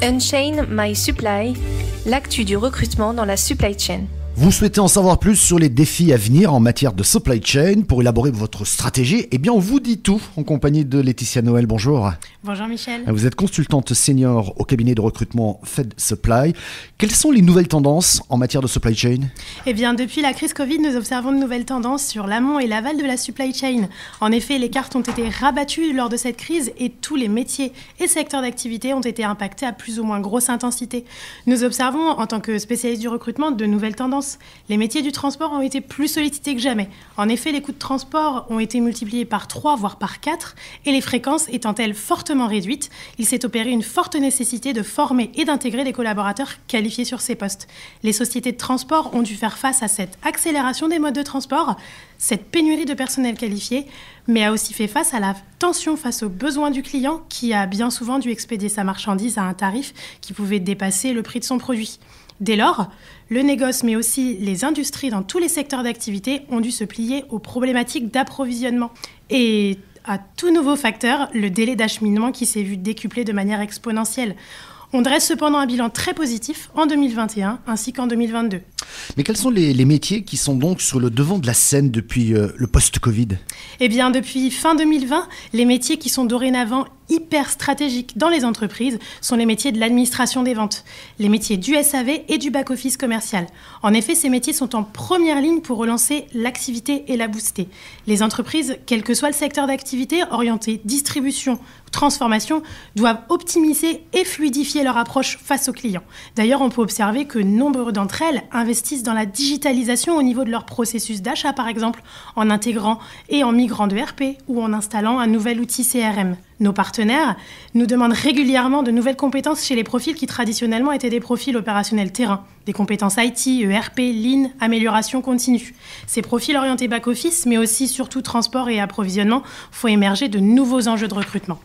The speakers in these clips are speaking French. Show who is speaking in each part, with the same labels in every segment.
Speaker 1: Unchain My Supply, l'actu du recrutement dans la supply chain.
Speaker 2: Vous souhaitez en savoir plus sur les défis à venir en matière de supply chain pour élaborer votre stratégie? Eh bien, on vous dit tout en compagnie de Laetitia Noël. Bonjour.
Speaker 3: Bonjour Michel.
Speaker 2: Vous êtes consultante senior au cabinet de recrutement Fed Supply. Quelles sont les nouvelles tendances en matière de supply chain?
Speaker 3: Eh bien, depuis la crise Covid, nous observons de nouvelles tendances sur l'amont et l'aval de la supply chain. En effet, les cartes ont été rabattues lors de cette crise et tous les métiers et secteurs d'activité ont été impactés à plus ou moins grosse intensité. Nous observons, en tant que spécialistes du recrutement, de nouvelles tendances. Les métiers du transport ont été plus sollicités que jamais. En effet, les coûts de transport ont été multipliés par 3, voire par 4, et les fréquences étant-elles fortement réduites, il s'est opéré une forte nécessité de former et d'intégrer des collaborateurs qualifiés sur ces postes. Les sociétés de transport ont dû faire face à cette accélération des modes de transport, cette pénurie de personnel qualifié, mais a aussi fait face à la tension face aux besoins du client qui a bien souvent dû expédier sa marchandise à un tarif qui pouvait dépasser le prix de son produit. Dès lors, le négoce, mais aussi les industries dans tous les secteurs d'activité ont dû se plier aux problématiques d'approvisionnement. Et à tout nouveau facteur, le délai d'acheminement qui s'est vu décuplé de manière exponentielle. On dresse cependant un bilan très positif en 2021 ainsi qu'en 2022.
Speaker 2: Mais quels sont les métiers qui sont donc sur le devant de la scène depuis le post-Covid?
Speaker 3: Eh bien, depuis fin 2020, les métiers qui sont dorénavant hyper stratégiques dans les entreprises sont les métiers de l'administration des ventes, les métiers du SAV et du back-office commercial. En effet, ces métiers sont en première ligne pour relancer l'activité et la booster. Les entreprises, quel que soit le secteur d'activité, orientées distribution ou transformation, doivent optimiser et fluidifier leur approche face aux clients. D'ailleurs, on peut observer que nombre d'entre elles investissent dans la digitalisation au niveau de leur processus d'achat, par exemple, en intégrant et en migrant de RP ou en installant un nouvel outil CRM. Nos partenaires nous demandent régulièrement de nouvelles compétences chez les profils qui traditionnellement étaient des profils opérationnels terrain, des compétences IT, ERP, Lean, amélioration continue. Ces profils orientés back-office, mais aussi surtout transport et approvisionnement, font émerger de nouveaux enjeux de recrutement.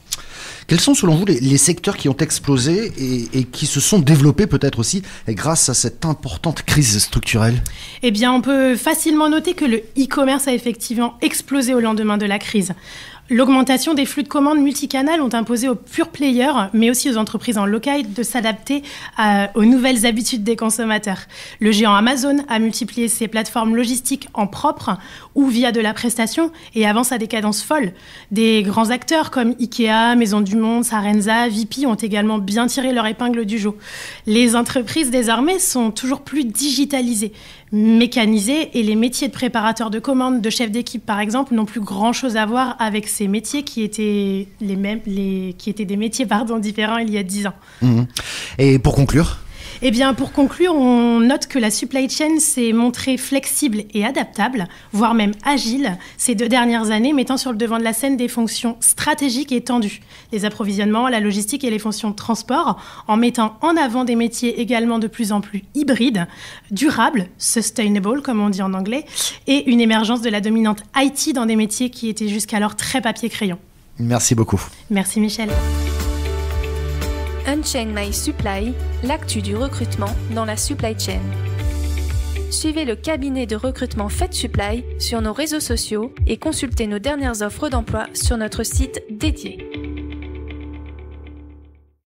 Speaker 2: Quels sont selon vous les secteurs qui ont explosé et qui se sont développés peut-être aussi grâce à cette importante crise structurelle?
Speaker 3: Eh bien, on peut facilement noter que le e-commerce a effectivement explosé au lendemain de la crise. L'augmentation des flux de commandes multicanales ont imposé aux pure players, mais aussi aux entreprises en local, de s'adapter aux nouvelles habitudes des consommateurs. Le géant Amazon a multiplié ses plateformes logistiques en propre ou via de la prestation et avance à des cadences folles. Des grands acteurs comme Ikea, Maison du Monde, Sarenza, Vipi ont également bien tiré leur épingle du jeu. Les entreprises désormais sont toujours plus digitalisées, mécanisées et les métiers de préparateurs de commandes, de chefs d'équipe par exemple, n'ont plus grand-chose à voir avec ces métiers qui étaient des métiers différents il y a 10 ans.
Speaker 2: Et pour conclure?
Speaker 3: Eh bien, pour conclure, on note que la supply chain s'est montrée flexible et adaptable, voire même agile, ces 2 dernières années, mettant sur le devant de la scène des fonctions stratégiques et tendues, les approvisionnements, la logistique et les fonctions de transport, en mettant en avant des métiers également de plus en plus hybrides, durables, sustainable comme on dit en anglais, et une émergence de la dominante IT dans des métiers qui étaient jusqu'alors très papier-crayon.
Speaker 2: Merci beaucoup.
Speaker 3: Merci Michel.
Speaker 1: Unchain My Supply, l'actu du recrutement dans la supply chain. Suivez le cabinet de recrutement Fed Supply sur nos réseaux sociaux et consultez nos dernières offres d'emploi sur notre site dédié.